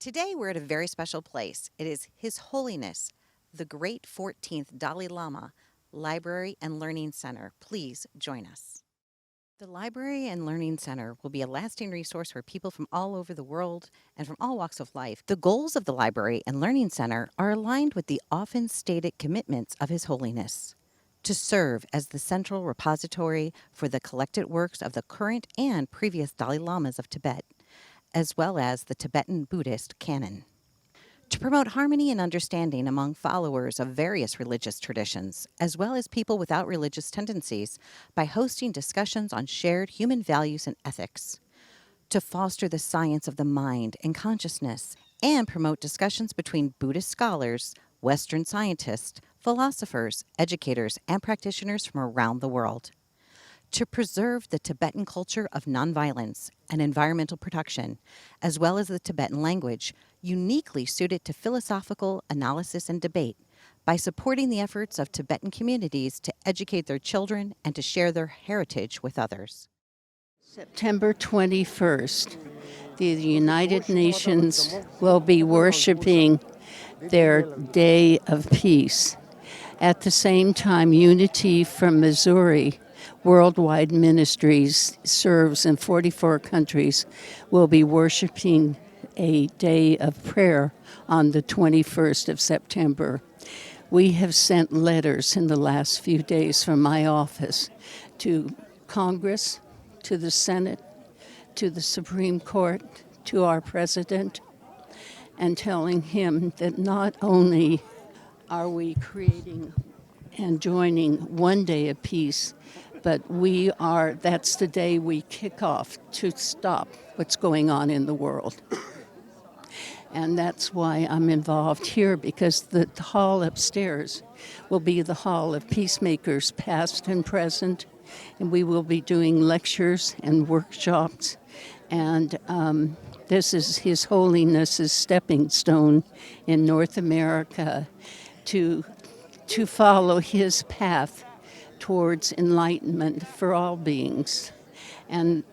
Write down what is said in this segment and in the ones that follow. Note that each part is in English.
Today we're at a very special place. It is His Holiness, the Great 14th Dalai Lama Library and Learning Center. Please join us. The Library and Learning Center will be a lasting resource for people from all over the world and from all walks of life. The goals of the Library and Learning Center are aligned with the often stated commitments of His Holiness to serve as the central repository for the collected works of the current and previous Dalai Lamas of Tibet, as well as the Tibetan Buddhist canon. To promote harmony and understanding among followers of various religious traditions, as well as people without religious tendencies, by hosting discussions on shared human values and ethics. To foster the science of the mind and consciousness, and promote discussions between Buddhist scholars, Western scientists, philosophers, educators, and practitioners from around the world. To preserve the Tibetan culture of nonviolence and environmental protection, as well as the Tibetan language, uniquely suited to philosophical analysis and debate, by supporting the efforts of Tibetan communities to educate their children and to share their heritage with others. September 21st, the United Nations will be worshiping their Day of Peace. At the same time, Unity from Missouri Worldwide Ministries serves in 44 countries, will be worshiping a day of prayer on the 21st of September. We have sent letters in the last few days from my office to Congress, to the Senate, to the Supreme Court, to our president, and telling him that not only are we creating and joining one day of peace, but that's the day we kick off to stop what's going on in the world. And that's why I'm involved here, because the hall upstairs will be the hall of peacemakers, past and present, and we will be doing lectures and workshops. And this is His Holiness's stepping stone in North America to follow his path towards enlightenment for all beings. And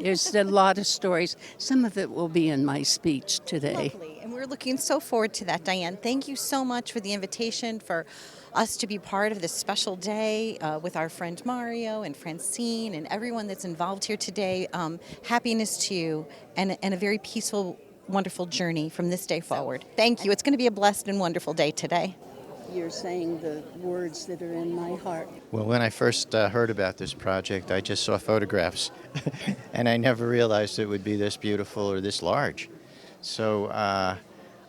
there's a lot of stories. Some of it will be in my speech today. Lovely. And we're looking so forward to that, Diane. Thank you so much for the invitation, for us to be part of this special day with our friend Mario and Francine and everyone that's involved here today. Happiness to you and a very peaceful, wonderful journey from this day forward. Thank you. It's going to be a blessed and wonderful day today. You're saying the words that are in my heart. Well, when I first heard about this project, I just saw photographs, and I never realized it would be this beautiful or this large. So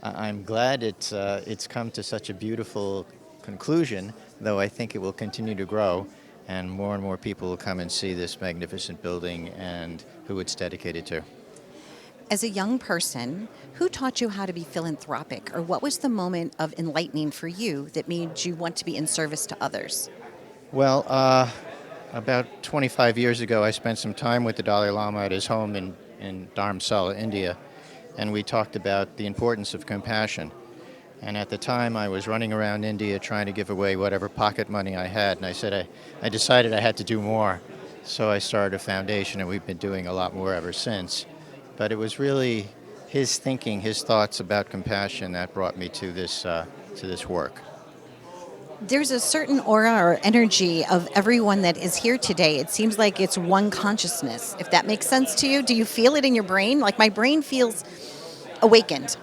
I'm glad it's come to such a beautiful conclusion, though I think it will continue to grow, and more people will come and see this magnificent building and who it's dedicated to. As a young person, who taught you how to be philanthropic, or what was the moment of enlightening for you that made you want to be in service to others? Well, about 25 years ago, I spent some time with the Dalai Lama at his home in Dharamsala, India, and we talked about the importance of compassion. And at the time, I was running around India trying to give away whatever pocket money I had, and I said I decided I had to do more. So I started a foundation, and we've been doing a lot more ever since. But it was really his thinking, his thoughts about compassion that brought me to this work. There's a certain aura or energy of everyone that is here today. It seems like it's one consciousness. If that makes sense to you, do you feel it in your brain? Like my brain feels awakened.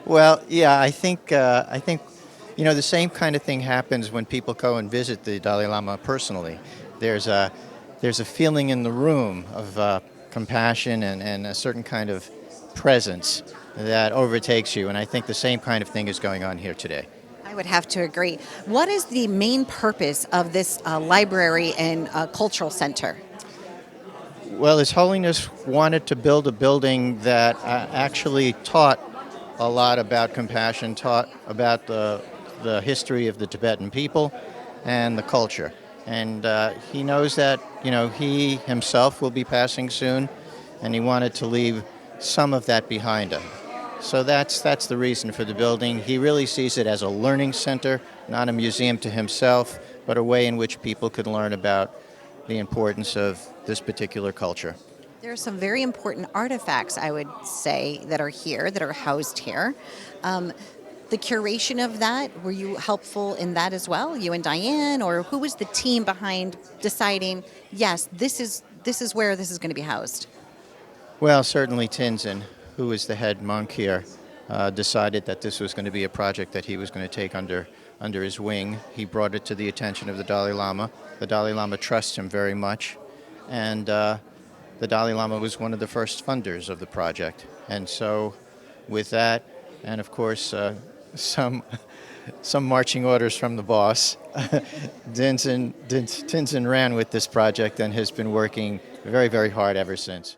Well, yeah, I think the same kind of thing happens when people go and visit the Dalai Lama personally. There's a feeling in the room of compassion and a certain kind of presence that overtakes you, and I think the same kind of thing is going on here today. I would have to agree. What is the main purpose of this library and cultural center? Well, His Holiness wanted to build a building that actually taught a lot about compassion, taught about the history of the Tibetan people and the culture. And he knows that, he himself will be passing soon, and he wanted to leave some of that behind him. So that's the reason for the building. He really sees it as a learning center, not a museum to himself, but a way in which people could learn about the importance of this particular culture. There are some very important artifacts, I would say, that are here, that are housed here. Um, the curation of that, were you helpful in that as well, you and Diane, or who was the team behind deciding, yes, this is where this is going to be housed? Well, certainly Tinzin, who is the head monk here, decided that this was going to be a project that he was going to take under his wing. He brought it to the attention of the Dalai Lama. The Dalai Lama trusts him very much, and the Dalai Lama was one of the first funders of the project. And so, with that, and of course, some some marching orders from the boss, Tinzin ran with this project and has been working very, very hard ever since.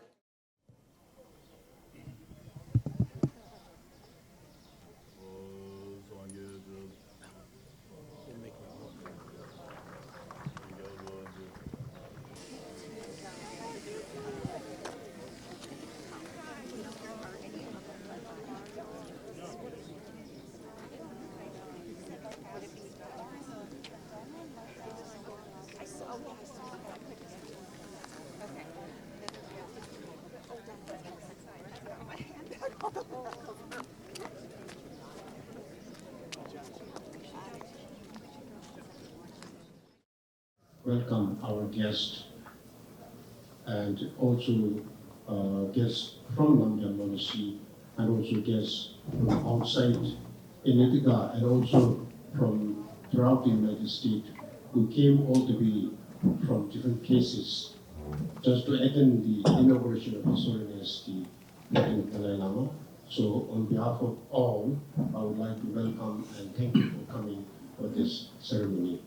Welcome our guests and also guests from Namgyal Monastery and also guests from outside in Ithaca and also from throughout the United States who came all the way from different places just to attend the inauguration of His Holiness the 14th Dalai Lama. So on behalf of all, I would like to welcome and thank you for coming for this ceremony.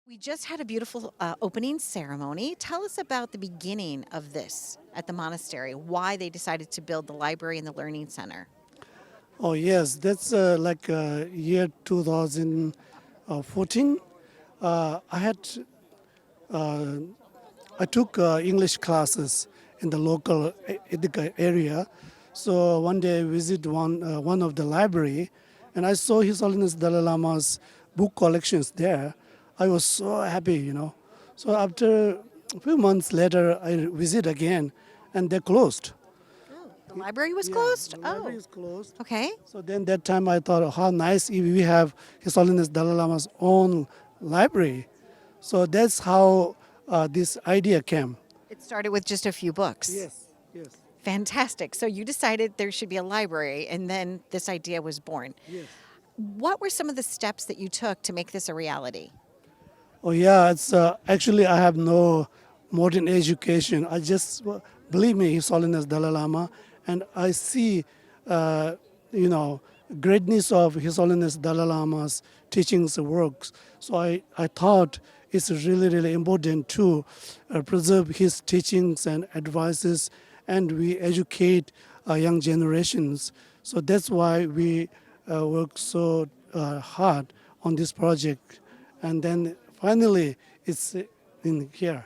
We just had a beautiful opening ceremony. Tell us about the beginning of this at the monastery, why they decided to build the library and the learning center. Oh yes, that's like year 2014. I took English classes in the local Ithaca area. So one day I visited one of the library, and I saw His Holiness Dalai Lama's book collections there. I was so happy. So after a few months later, I visit again, and they're closed. The library was closed? The library is closed. Okay. So then that time I thought, how nice if we have His Holiness Dalai Lama's own library. So that's how this idea came. It started with just a few books. Yes. Fantastic. So you decided there should be a library, and then this idea was born. Yes. What were some of the steps that you took to make this a reality? Oh yeah, it's actually I have no modern education. I just believe me, His Holiness Dalai Lama, and I see, greatness of His Holiness Dalai Lama's teachings and works. So I thought it's really, really important to preserve his teachings and advices, and we educate young generations. So that's why we work so hard on this project, and then finally it's in here.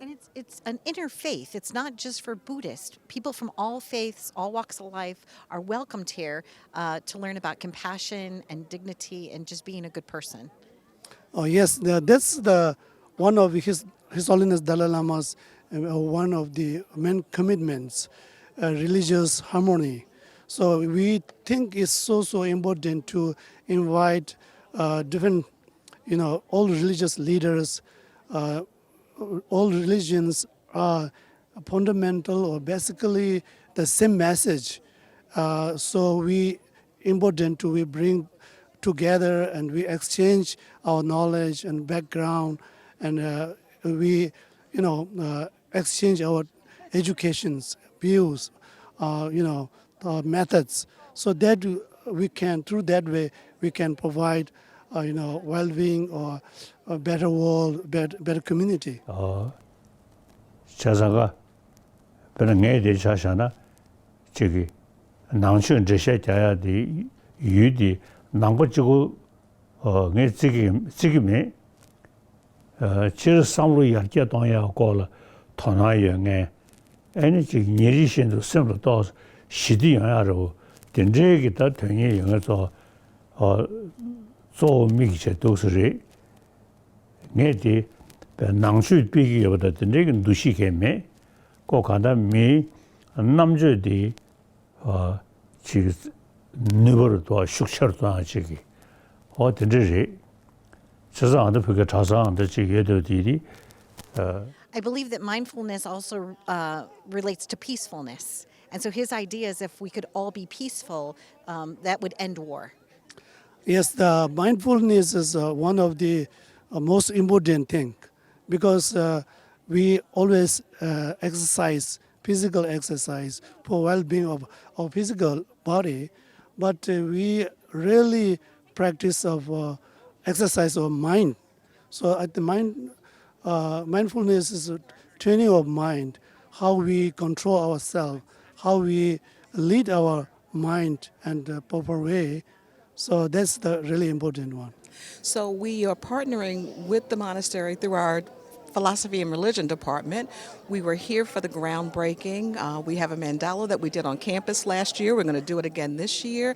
And it's an interfaith. It's not just for Buddhists. People from all faiths, all walks of life are welcomed here to learn about compassion and dignity and just being a good person. Oh yes, that's the one of His Holiness Dalai Lama's one of the main commitments, religious harmony. So we think it's so important to invite different, all religious leaders. All religions are fundamental or basically the same message. So we bring together and we exchange our knowledge and background, and we exchange our educations, views, methods, so that we can, through that way, we can provide well-being or a better world, better community. 자자가 그런 게 자샤나 저기 낭션 제셔야디 유디 낭버지고 네 지금에 칠 상로 약게 동야 고라 토나영에 에너지 니리신도 sem도 시디 영야로 된제기다 등의 영어서做미기체 도스리 내디 낭수 비기보다 된제기 누시게매 꼭 간다 미 남주디 지금 누버도 숙처도 하지기 된제지 저상도 그게 자상한데 지게도 디디 I believe that mindfulness also relates to peacefulness. And so his idea is if we could all be peaceful, that would end war. Yes, the mindfulness is one of the most important thing because we always exercise, physical exercise for well-being of our physical body, but we rarely practice of exercise of mind. So at the mindfulness is a training of mind, how we control ourselves, how we lead our mind in the proper way. So that's the really important one. So we are partnering with the monastery through our philosophy and religion department. We were here for the groundbreaking. We have a mandala that we did on campus last year. We're going to do it again this year.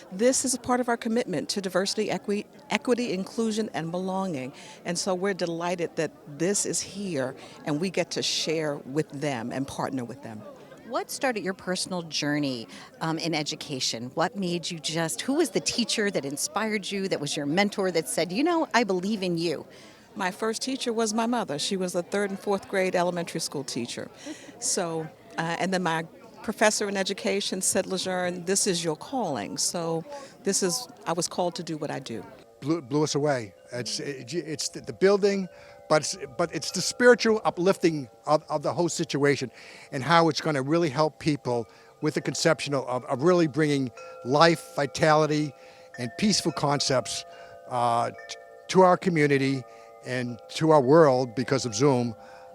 This is a part of our commitment to diversity, equity, inclusion, and belonging. And so we're delighted that this is here and we get to share with them and partner with them. What started your personal journey in education? What made you who was the teacher that inspired you, that was your mentor, that said, you know, I believe in you? My first teacher was my mother. She was a 3rd and 4th grade elementary school teacher. So, and then my professor in education said, Lejeune, this is your calling. So I was called to do what I do. Blew us away. It's the building, but it's the spiritual uplifting of the whole situation and how it's going to really help people with the conception of really bringing life, vitality, and peaceful concepts to our community and to our world because of Zoom.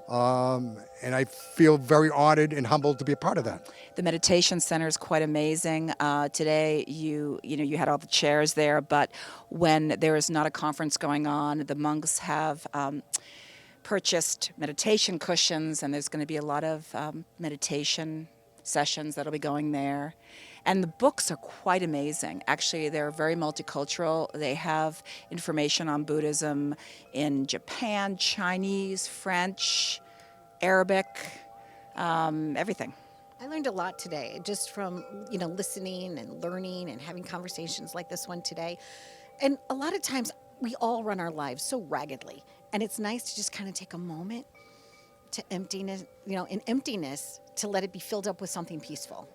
And I feel very honored and humbled to be a part of that. The meditation center is quite amazing. Today, you had all the chairs there, but when there is not a conference going on, the monks have purchased meditation cushions, and there's going to be a lot of meditation sessions that'll be going there. And the books are quite amazing. Actually, they're very multicultural. They have information on Buddhism in Japan, Chinese, French, Arabic, everything. I learned a lot today just from, listening and learning and having conversations like this one today. And a lot of times we all run our lives so raggedly. And it's nice to just kind of take a moment to emptiness, in emptiness, to let it be filled up with something peaceful.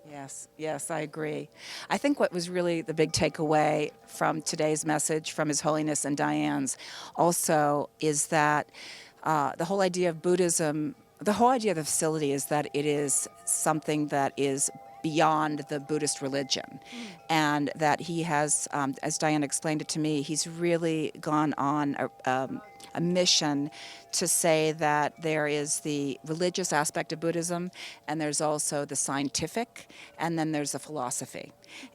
Yes, I agree. I think what was really the big takeaway from today's message from His Holiness and Diane's also is that the whole idea of Buddhism, the whole idea of the facility is that it is something that is beyond the Buddhist religion, and that he has, as Diane explained it to me, he's really gone on a mission to say that there is the religious aspect of Buddhism, and there's also the scientific, and then there's the philosophy.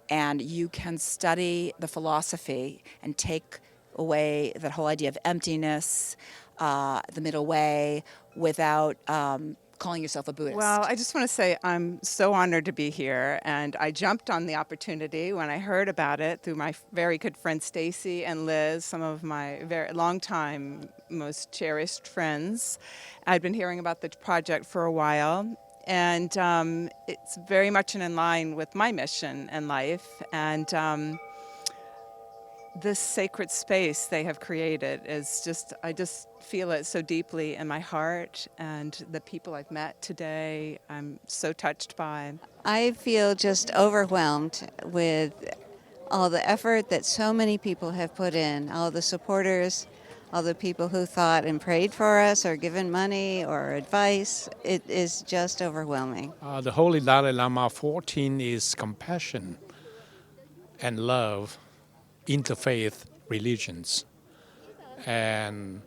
And you can study the philosophy and take away that whole idea of emptiness, the middle way, without calling yourself a Buddhist. Well, I just want to say I'm so honored to be here, and I jumped on the opportunity when I heard about it through my very good friend Stacy and Liz, some of my very long-time, most cherished friends. I'd been hearing about the project for a while, and it's very much in line with my mission in life, and this sacred space they have created is just, I just feel it so deeply in my heart, and the people I've met today, I'm so touched by. I feel just overwhelmed with all the effort that so many people have put in, all the supporters, all the people who thought and prayed for us or given money or advice. It is just overwhelming. The Holy Dalai Lama 14 is compassion and love, interfaith religions, and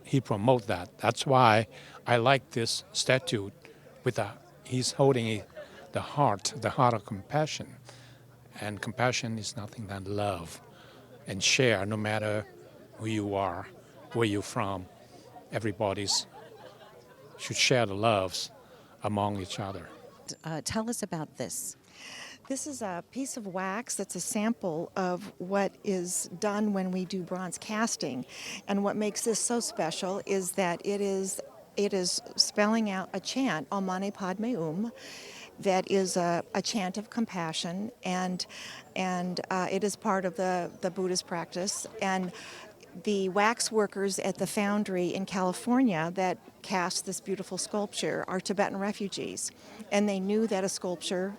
he promotes that. That's why I like this statue with he's holding the heart of compassion, and compassion is nothing than love and share, no matter who you are, where you're from. Everybody's should share the loves among each other. Tell us about this. This is a piece of wax that's a sample of what is done when we do bronze casting. And what makes this so special is that it is spelling out a chant, Om Mani Padme that is a chant of compassion, and it is part of the Buddhist practice. And the wax workers at the foundry in California that cast this beautiful sculpture are Tibetan refugees, and they knew that a sculpture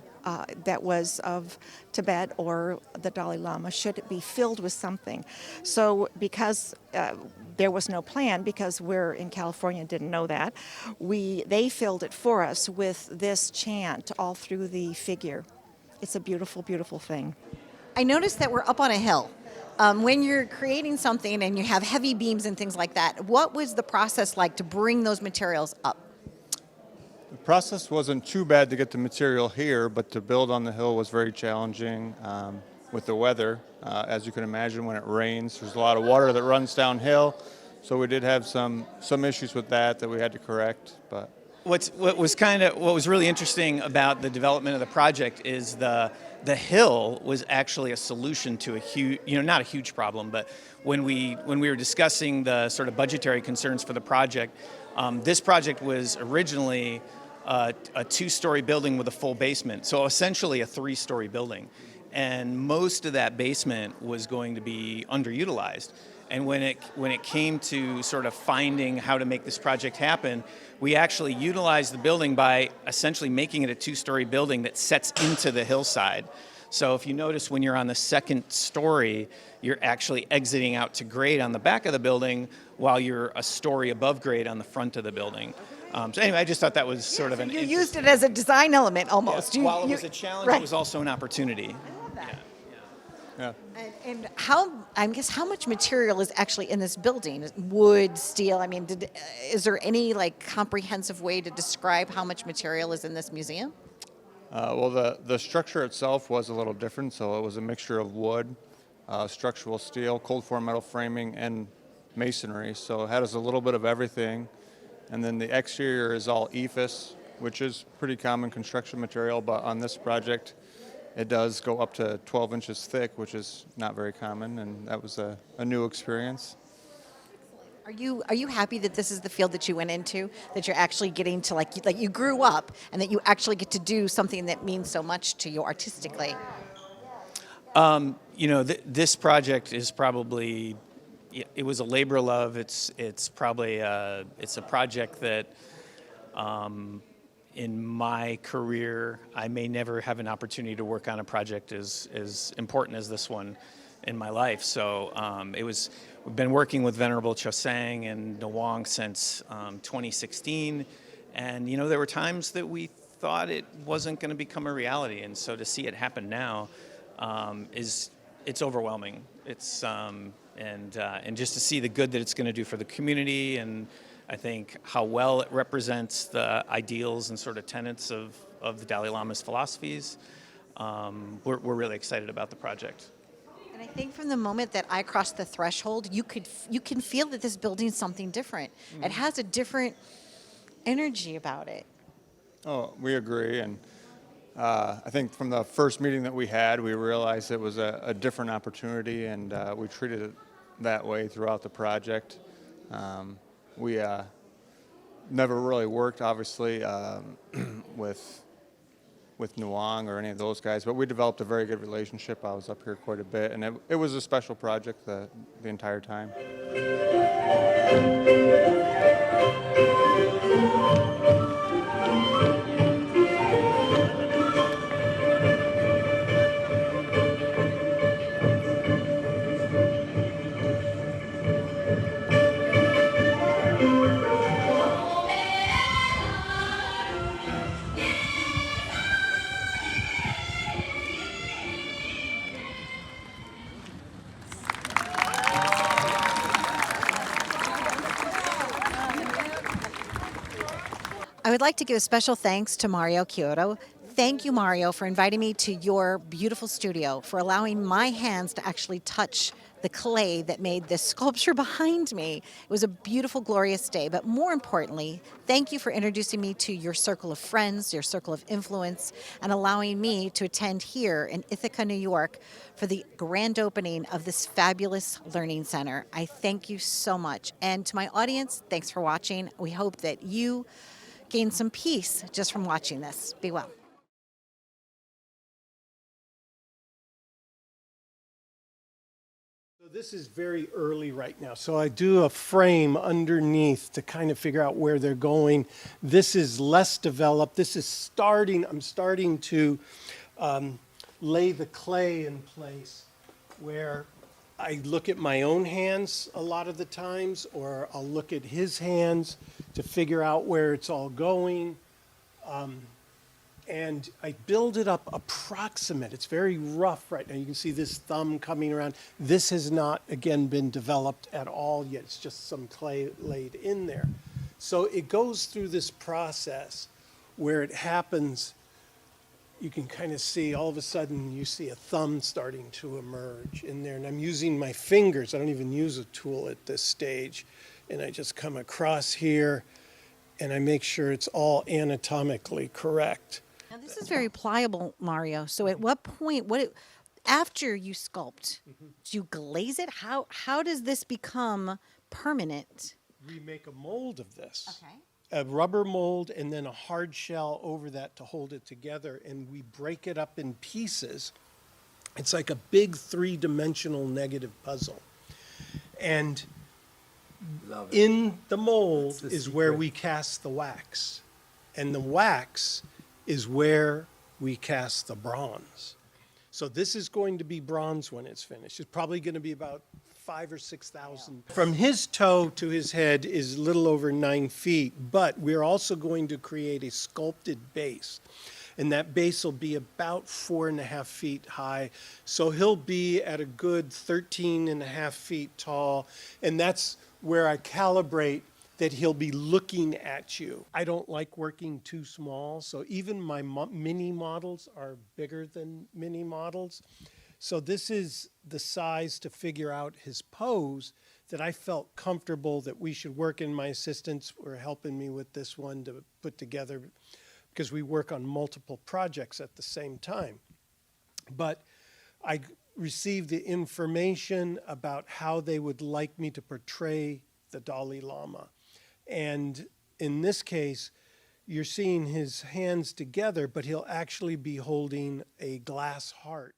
that was of Tibet or the Dalai Lama should be filled with something. So because there was no plan, because we're in California and didn't know that, they filled it for us with this chant all through the figure. It's a beautiful, beautiful thing. I noticed that we're up on a hill. When you're creating something and you have heavy beams and things like that, what was the process like to bring those materials up? The process wasn't too bad to get the material here, but to build on the hill was very challenging with the weather. As you can imagine, when it rains, there's a lot of water that runs downhill, so we did have some issues with that we had to correct. But what was really interesting about the development of the project is the hill was actually a solution to a huge, not a huge problem, but when we were discussing the sort of budgetary concerns for the project, this project was originally a 2-story building with a full basement, so essentially a 3-story building, and most of that basement was going to be underutilized. And when it came to sort of finding how to make this project happen, we actually utilized the building by essentially making it a 2-story building that sets into the hillside. So if you notice, when you're on the 2nd story, you're actually exiting out to grade on the back of the building while you're a story above grade on the front of the building. So anyway, I just thought that was sort of an... You used it as a design element almost. Yes, while it was a challenge, right. It was also an opportunity. I love that. yeah. And how much material is actually in this building? Wood, steel? I mean, is there any comprehensive way to describe how much material is in this museum? Well, the structure itself was a little different, so it was a mixture of wood, structural steel, cold form metal framing, and masonry. So it has a little bit of everything. And then the exterior is all ephes, which is pretty common construction material, but on this project, it does go up to 12 inches thick, which is not very common, and that was a new experience. Are you happy that this is the field that you went into, that you're actually getting to like you grew up, and that you actually get to do something that means so much to you artistically? This project is probably, it was a labor of love. It's probably it's a project that in my career I may never have an opportunity to work on a project as important as this one in my life. So we've been working with Venerable Chosang and Nawang since 2016, and there were times that we thought it wasn't going to become a reality, and so to see it happen now it's overwhelming. It's and just to see the good that it's going to do for the community, and I think how well it represents the ideals and sort of tenets of the Dalai Lama's philosophies. We're really excited about the project. And I think from the moment that I crossed the threshold, you can feel that this building's something different. Mm-hmm. It has a different energy about it. Oh, we agree, and I think from the first meeting that we had, we realized it was a different opportunity, and we treated it that way throughout the project. We never really worked, obviously, with Nawang or any of those guys, but we developed a very good relationship. I was up here quite a bit, and it was a special project the entire time. I would like to give a special thanks to Mario Chiodo. Thank you, Mario, for inviting me to your beautiful studio, for allowing my hands to actually touch the clay that made this sculpture behind me. It was a beautiful, glorious day, but more importantly, thank you for introducing me to your circle of friends, your circle of influence, and allowing me to attend here in Ithaca, New York for the grand opening of this fabulous learning center. I thank you so much. And to my audience, thanks for watching. We hope that you gain some peace just from watching this. Be well. So this is very early right now. So I do a frame underneath to kind of figure out where they're going. This is less developed. This is I'm starting to lay the clay in place where I look at my own hands a lot of the times, or I'll look at his hands to figure out where it's all going. And I build it up approximate. It's very rough right now. You can see this thumb coming around. This has not, again, been developed at all yet. It's just some clay laid in there. So it goes through this process where it happens. You can kind of see, all of a sudden, you see a thumb starting to emerge in there. And I'm using my fingers. I don't even use a tool at this stage. And I just come across here, and I make sure it's all anatomically correct. Now, this is very pliable, Mario. So at what point, after you sculpt, do you glaze it? How does this become permanent? We make a mold of this. Okay. A rubber mold and then a hard shell over that to hold it together, and we break it up in pieces. It's like a big three-dimensional negative puzzle. And in the mold is where we cast the wax. And the wax is where we cast the bronze. So this is going to be bronze when it's finished. It's probably going to be about 5,000 or 6,000. From his toe to his head is a little over 9 feet, but we're also going to create a sculpted base. And that base will be about 4.5 feet high. So he'll be at a good 13.5 feet tall. And that's where I calibrate that he'll be looking at you. I don't like working too small, so even my mini models are bigger than mini models. So this is the size to figure out his pose that I felt comfortable that we should work, and my assistants were helping me with this one to put together because we work on multiple projects at the same time. But I received the information about how they would like me to portray the Dalai Lama. And in this case, you're seeing his hands together, but he'll actually be holding a glass heart.